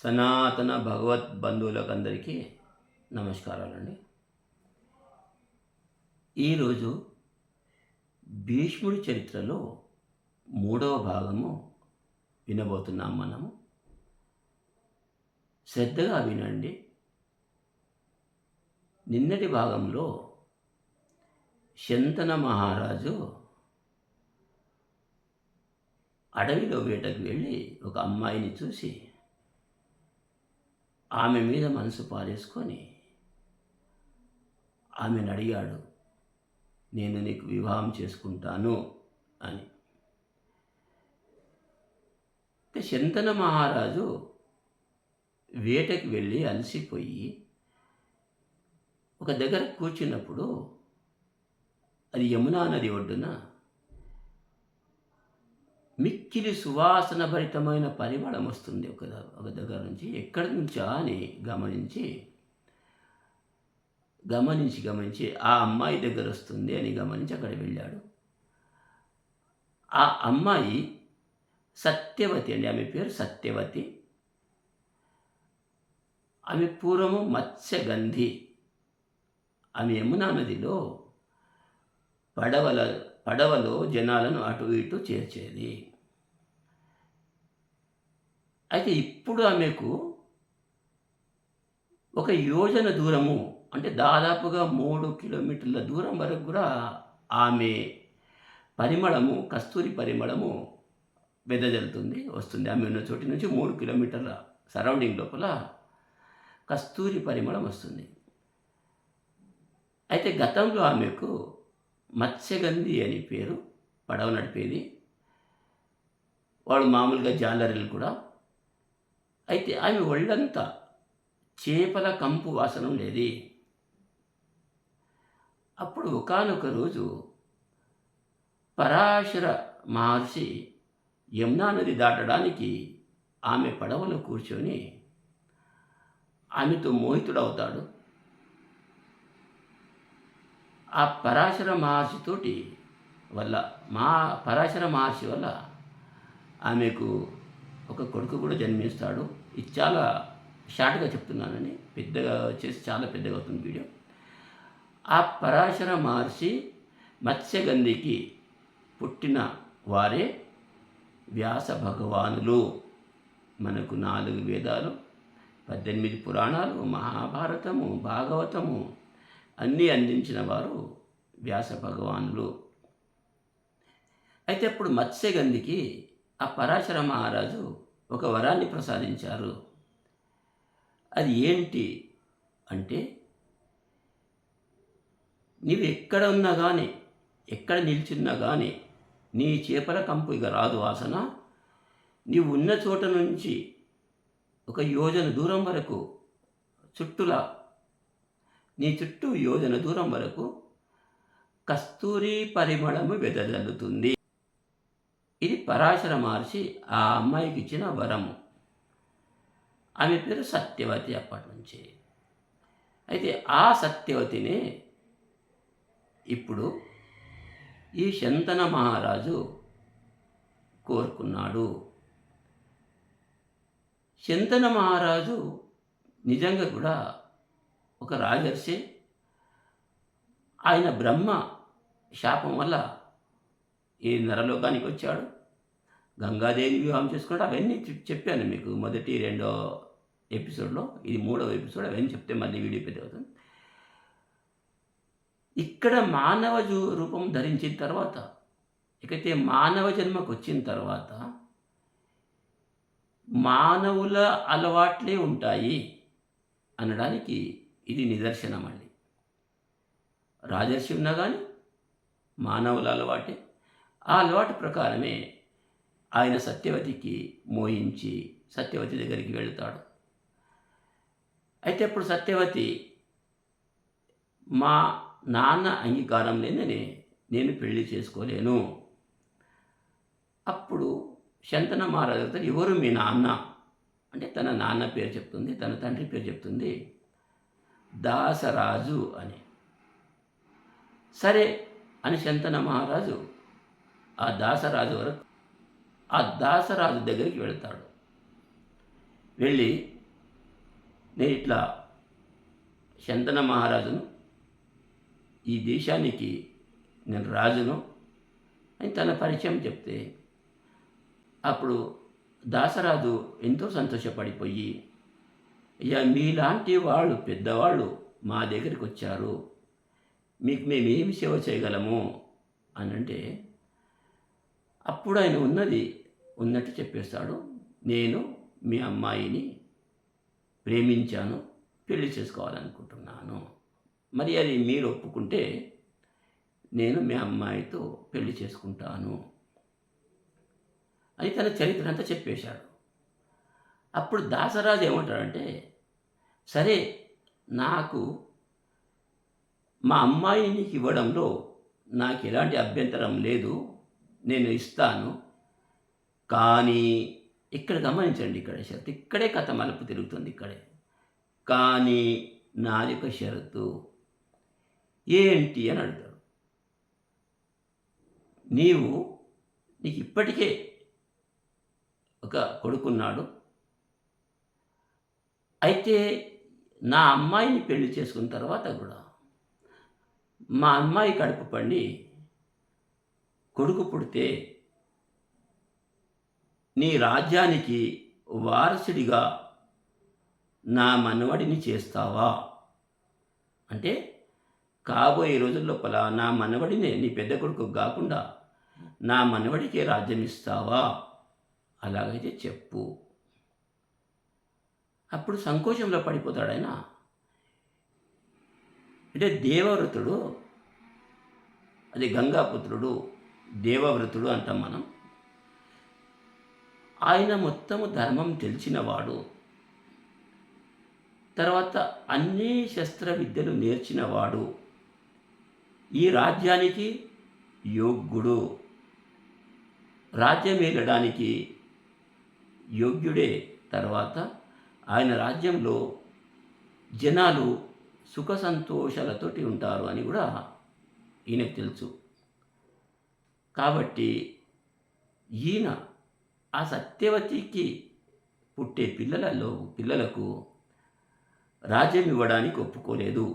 సనాతన భగవత్ బంధువులకందరికీ నమస్కారాలండి. ఈరోజు భీష్ముడి చరిత్రలో మూడవ భాగము వినబోతున్నాం మనము. శ్రద్ధగా వినండి. నిన్నటి భాగంలో శంతన మహారాజు అడవిలో వేటకు వెళ్ళి ఒక అమ్మాయిని చూసి ఆమె మీద మనసు పారేసుకొని ఆమెను అడిగాడు, నేను నీకు వివాహం చేసుకుంటాను అని. శంతన మహారాజు వేటకి వెళ్ళి అలసిపోయి ఒక దగ్గర కూర్చున్నప్పుడు అది యమునా నది ఒడ్డున మిక్కిలి సువాసన భరితమైన పరిమళం వస్తుంది ఒక దగ్గర నుంచి. ఎక్కడి నుంచా అని గమనించి ఆ అమ్మాయి దగ్గర వస్తుంది అని గమనించి అక్కడ వెళ్ళాడు. ఆ అమ్మాయి సత్యవతి అండి. ఆమె పేరు సత్యవతి. ఆమె పూర్వము మత్స్యగంధి. ఆమె యమునా నదిలో పడవలో జనాలను అటు ఇటు చేర్చేది. అయితే ఇప్పుడు ఆమెకు ఒక యోజన దూరము, అంటే దాదాపుగా 3 కిలోమీటర్ల దూరం వరకు కూడా ఆమె పరిమళము, కస్తూరి పరిమళము వెదజల్లుతుంది, వస్తుంది. ఆమె ఉన్న చోటి నుంచి 3 కిలోమీటర్ల సరౌండింగ్ లోపల కస్తూరి పరిమళం వస్తుంది. అయితే గతంలో ఆమెకు మత్స్యగంధి అని పేరు. పడవ నడిపేది. వాడు మామూలుగా జాలరీలు కూడా. అయితే ఆమె ఒళ్ళంతా చేపల కంపు వాసన ఉండేది. అప్పుడు ఒకానొక రోజు పరాశర మహర్షి యమునా నది దాటడానికి ఆమె పడవలో కూర్చొని ఆమెతో మోహితుడవుతాడు. ఆ పరాశర మహర్షి వల్ల ఆమెకు ఒక కొడుకు కూడా జన్మిస్తాడు. ఇది చాలా షార్ట్గా చెప్తున్నానని, పెద్దగా చేసి చాలా పెద్దగా అవుతుంది వీడియో. ఆ పరాశర మహర్షి మత్స్యగంధికి పుట్టిన వారే వ్యాస భగవానులు. మనకు 4 వేదాలు, 18 పురాణాలు, మహాభారతము, భాగవతము అన్నీ అందించిన వారు వ్యాస భగవానులు. అయితే అప్పుడు మత్స్యగంధికి ఆ పరాశర మహారాజు ఒక వరాన్ని ప్రసాదించారు. అది ఏంటి అంటే, నీవు ఎక్కడ ఉన్నా కానీ, ఎక్కడ నిల్చున్నా కానీ నీ చేపల కంపు ఇక రాదు వాసన. నీవు ఉన్న చోట నుంచి ఒక యోజన దూరం వరకు నీ చుట్టూ యోజన దూరం వరకు కస్తూరి పరిమళము వెదజల్లుతుంది. ఇది పరాశర మహర్షి ఆ అమ్మాయికి ఇచ్చిన వరము. ఆమె పేరు సత్యవతి అప్పటి నుంచి. అయితే ఆ సత్యవతినే ఇప్పుడు ఈ శంతన మహారాజు కోరుకున్నాడు. శంతన మహారాజు నిజంగా కూడా ఒక రాజర్షి. ఆయన బ్రహ్మ శాపం వల్ల ఈ నరలోకానికి వచ్చాడు. గంగాదేవిని వివాహం చేసుకున్నాడు. అవన్నీ చెప్పాను మీకు మొదటి 2వ ఎపిసోడ్లో. ఇది 3వ ఎపిసోడ్. అవన్నీ చెప్తే మళ్ళీ వీడియో పెద్ద అవుతుంది. ఇక్కడ మానవ రూపం ధరించిన తర్వాత, ఇకైతే మానవ జన్మకు వచ్చిన తర్వాత మానవుల అలవాట్లే ఉంటాయి అనడానికి ఇది నిదర్శనం అండి. రాజర్షి ఉన్నా కానీ మానవుల అలవాటే. ఆ అలవాటు ప్రకారమే ఆయన సత్యవతికి మోహించి సత్యవతి దగ్గరికి వెళతాడు. అయితే అప్పుడు సత్యవతి, మా నాన్న అంగీకారం లేదని నేను పెళ్లి చేసుకోలేను. అప్పుడు శంతన మహారాజు, ఎవరు మీ నాన్న అంటే తన నాన్న పేరు చెప్తుంది, తన తండ్రి పేరు చెప్తుంది, దాసరాజు అని. సరే అని శంతన మహారాజు ఆ దాసరాజు దగ్గరికి వెళతాడు. వెళ్ళి నేను ఇట్లా శంతన మహారాజును, ఈ దేశానికి నేను రాజును అని తన పరిచయం చెప్తే, అప్పుడు దాసరాజు ఎంతో సంతోషపడిపోయి, ఇక మీలాంటి వాళ్ళు పెద్దవాళ్ళు మా దగ్గరికి వచ్చారు, మీకు మేమేమి సేవ చేయగలము అని అంటే, అప్పుడు ఆయన ఉన్నట్టు చెప్పేస్తాడు. నేను మీ అమ్మాయిని ప్రేమించాను, పెళ్లి చేసుకోవాలనుకుంటున్నాను. మరి అది మీరు ఒప్పుకుంటే నేను మీ అమ్మాయితో పెళ్లి చేసుకుంటాను అని తన చరిత్ర అంతా చెప్పేశాడు. అప్పుడు దాసరాజు ఏమంటాడంటే, సరే, నాకు మా అమ్మాయిని నీకు ఇవ్వడంలో నాకు ఎలాంటి అభ్యంతరం లేదు, నేను ఇస్తాను. కానీ ఇక్కడ గమనించండి, ఇక్కడ షరతు, ఇక్కడే కథ మలుపు తిరుగుతుంది ఇక్కడే. కానీ నాది ఒక షరతు. ఏంటి అని అడుగుతాడు. నీకు ఇప్పటికే ఒక కొడుకున్నాడు, అయితే నా అమ్మాయిని పెళ్లి చేసుకున్న తర్వాత కూడా మా అమ్మాయి కడుపు పండి కొడుకు పుడితే నీ రాజ్యానికి వారసుడిగా నా మనవడిని చేస్తావా? అంటే కాబోయే రోజుల లోపల నా మనవడినే, నీ పెద్ద కొడుకు కాకుండా నా మనవడికే రాజ్యం ఇస్తావా? అలాగైతే చెప్పు. అప్పుడు సంకోచంలో పడిపోతాడు ఆయన. అంటే దేవవ్రతుడు, అది గంగాపుత్రుడు, దేవవ్రతుడు అంటాం మనం. ఆయన మొత్తము ధర్మం తెలిసినవాడు, తర్వాత అన్ని శస్త్ర విద్యలు నేర్చినవాడు, ఈ రాజ్యానికి యోగ్యుడు, రాజ్యం ఏలడానికి యోగ్యుడే. తర్వాత ఆయన రాజ్యంలో జనాలు సుఖ సంతోషాలతోటి ఉంటారు అని కూడా ఈయనకు తెలుసు. కాబట్టి ఈయన ఆ సత్యవతికి పుట్టే పిల్లలకు రాజ్యం ఇవ్వడానికి ఒప్పుకోలేదు,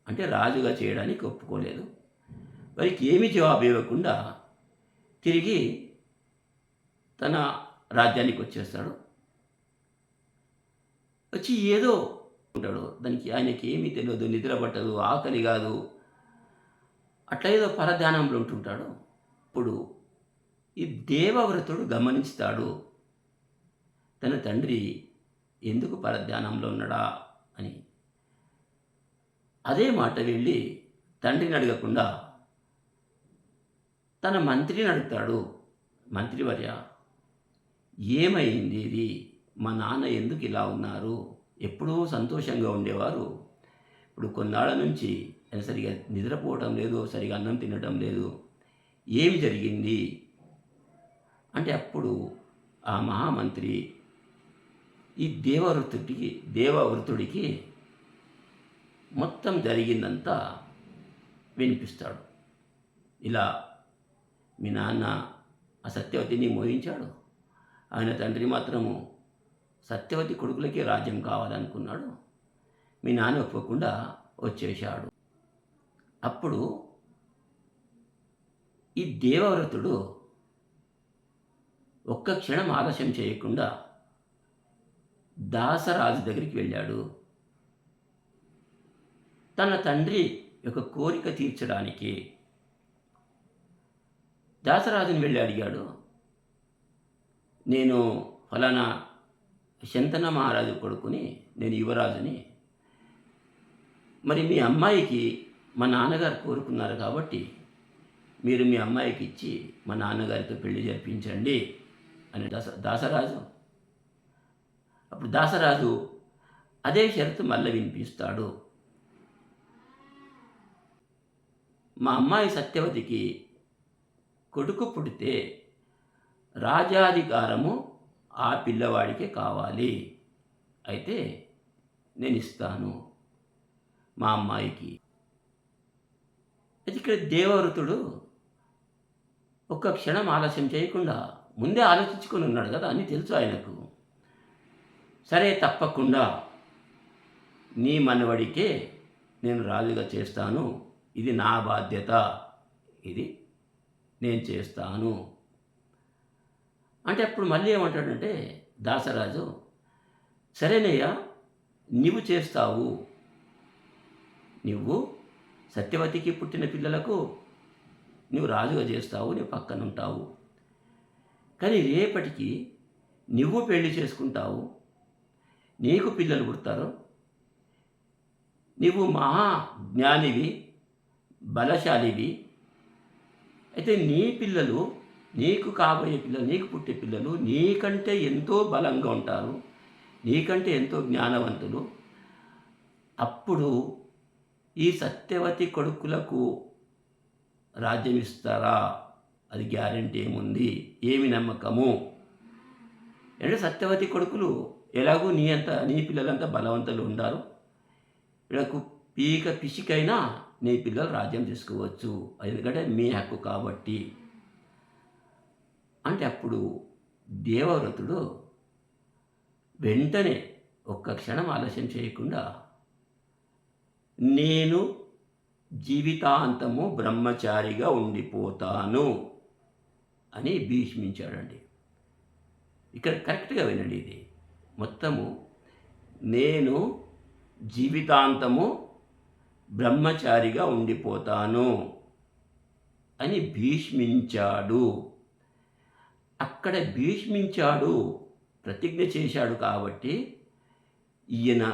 అంటే రాజుగా చేయడానికి ఒప్పుకోలేదు. వారికి ఏమి జవాబు ఇవ్వకుండా తిరిగి తన రాజ్యానికి వచ్చేస్తాడు. వచ్చి ఏదో ఉంటాడు, దానికి ఆయనకి ఏమీ తెలియదు, నిద్ర పట్టదు, ఆకలి కాదు, అట్లా ఏదో పరధ్యానంలో ఉంటుంటాడు. ఇప్పుడు ఈ దేవవ్రతుడు గమనిస్తాడు, తన తండ్రి ఎందుకు పరధ్యానంలో ఉన్నాడా అని. అదే మాట వెళ్ళి తండ్రిని అడగకుండా తన మంత్రిని అడుగుతాడు. మంత్రివర్య, ఏమైంది ఇది? మా నాన్న ఎందుకు ఇలా ఉన్నారు? ఎప్పుడూ సంతోషంగా ఉండేవారు, ఇప్పుడు కొన్నాళ్ళ నుంచి ఆయన సరిగా నిద్రపోవటం లేదు, సరిగా అన్నం తినటం లేదు, ఏమి జరిగింది అంటే, అప్పుడు ఆ మహామంత్రి ఈ దేవవృతుడికి మొత్తం జరిగిందంతా వినిపిస్తాడు. ఇలా మీ నాన్న ఆ సత్యవతిని మోహించాడు, ఆయన తండ్రి మాత్రము సత్యవతి కొడుకులకే రాజ్యం కావాలనుకున్నాడు, మీ నాన్న ఒప్పుకోకుండా వచ్చేశాడు. అప్పుడు ఈ దేవవ్రతుడు ఒక్క క్షణం ఆలస్యం చేయకుండా దాసరాజు దగ్గరికి వెళ్ళాడు. తన తండ్రి యొక్క కోరిక తీర్చడానికి దాసరాజుని వెళ్ళి అడిగాడు, నేను ఫలానా శంతన మహారాజు కొడుకుని, నేను యువరాజుని, మరి మీ అమ్మాయికి మా నాన్నగారు కోరుకున్నారు కాబట్టి మీరు మీ అమ్మాయికి ఇచ్చి మా నాన్నగారితో పెళ్లి జరిపించండి అని దాసరాజు. అప్పుడు దాసరాజు అదే షరతు మళ్ళీ వినిపిస్తాడు. మా అమ్మాయి సత్యవతికి కొడుకు పుడితే రాజాధికారము ఆ పిల్లవాడికే కావాలి, అయితే నేను ఇస్తాను మా అమ్మాయికి. అయితే ఇక్కడ దేవవ్రతుడు ఒక్క క్షణం ఆలస్యం చేయకుండా ముందే ఆలోచించుకొని ఉన్నాడు కదా, అన్నీ తెలుసు ఆయనకు. సరే, తప్పకుండా నీ మనవడికే నేను రాజుగా చేస్తాను. ఇది నా బాధ్యత. ఇది నేను చేస్తాను. అంటే అప్పుడు మళ్ళీ ఏమంటాడంటే దాసరాజు, సరేనయ్యా, నీవు చేస్తావు. నువ్వు సత్యవతికి పుట్టిన పిల్లలకు నువ్వు రాజుగా చేస్తావు, నువ్వు పక్కన ఉంటావు. కానీ రేపటికి నువ్వు పెళ్లి చేసుకుంటావు, నీకు పిల్లలు పుడతారు, నువ్వు మహా జ్ఞానివి, బలశాలివి. అయితే నీ పిల్లలు, నీకు కాబోయే పిల్లలు, నీకు పుట్టే పిల్లలు నీకంటే ఎంతో బలంగా ఉంటారు, నీకంటే ఎంతో జ్ఞానవంతులు. అప్పుడు ఈ సత్యవతి కొడుకులకు రాజ్యం ఇస్తారా? అది గ్యారెంటీ ఏముంది? ఏమి నమ్మకము? అంటే సత్యవతి కొడుకులు ఎలాగూ నీ పిల్లలంతా బలవంతులు ఉండారు, వీళ్ళకు పీక పిసికైనా నీ పిల్లలు రాజ్యం తీసుకోవచ్చు, ఎందుకంటే మీ హక్కు కాబట్టి. అంటే అప్పుడు దేవవ్రతుడు వెంటనే ఒక్క క్షణం ఆలస్యం చేయకుండా, నేను జీవితాంతము బ్రహ్మచారిగా ఉండిపోతాను అని భీష్మించాడండి. ఇక్కడ కరెక్ట్గా వినండి, ఇది మొత్తము నేను జీవితాంతము బ్రహ్మచారిగా ఉండిపోతాను అని భీష్మించాడు. అక్కడ భీష్మించాడు, ప్రతిజ్ఞ చేశాడు కాబట్టి ఈయన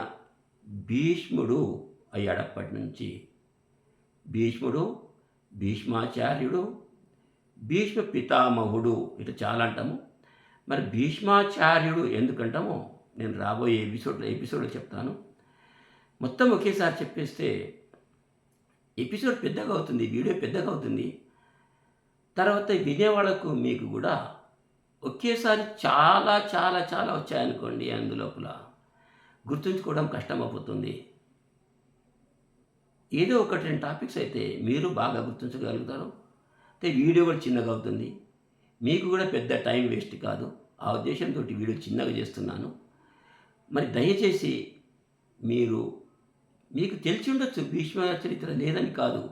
భీష్ముడు అయ్యాడప్పటి నుంచి. భీష్ముడు, భీష్మాచార్యుడు, భీష్మ పితామహుడు, ఇటు చాలా అంటాము. మరి భీష్మాచార్యుడు ఎందుకంటామో నేను రాబోయే ఎపిసోడ్లో చెప్తాను. మొత్తం ఒకేసారి చెప్పేస్తే ఎపిసోడ్ పెద్దగా అవుతుంది, వీడియో పెద్దగా అవుతుంది. తర్వాత వినేవాళ్ళకు మీకు కూడా ఒకేసారి చాలా చాలా చాలా వచ్చాయనుకోండి, అందులోపల గుర్తుంచుకోవడం కష్టమైపోతుంది. ఏదో ఒకటి 2 టాపిక్స్ అయితే మీరు బాగా గుర్తుంచగలుగుతారు. అయితే వీడియో కూడా చిన్నగా అవుతుంది, మీకు కూడా పెద్ద టైం వేస్ట్ కాదు. ఆ ఉద్దేశంతో వీడియో చిన్నగా చేస్తున్నాను. మరి దయచేసి మీకు తెలిసి ఉండొచ్చు భీష్మ చరిత్ర లేదని కాదు,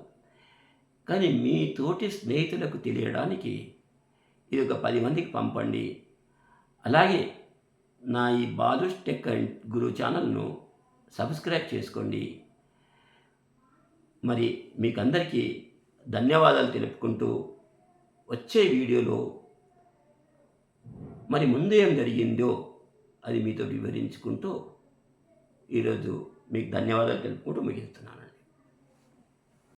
కానీ మీ తోటి స్నేహితులకు తెలియడానికి ఇది ఒక 10 మందికి పంపండి. అలాగే నా ఈ బాలుష్ టెక్ అండ్ గురు ఛానల్ను సబ్స్క్రైబ్ చేసుకోండి. మరి మీకందరికీ ధన్యవాదాలు తెలుపుకుంటూ, వచ్చే వీడియోలో మరి ముందు ఏం జరిగిందో అది మీతో వివరించుకుంటూ ఈరోజు మీకు ధన్యవాదాలు తెలుపుకుంటూ ముగిస్తున్నాను.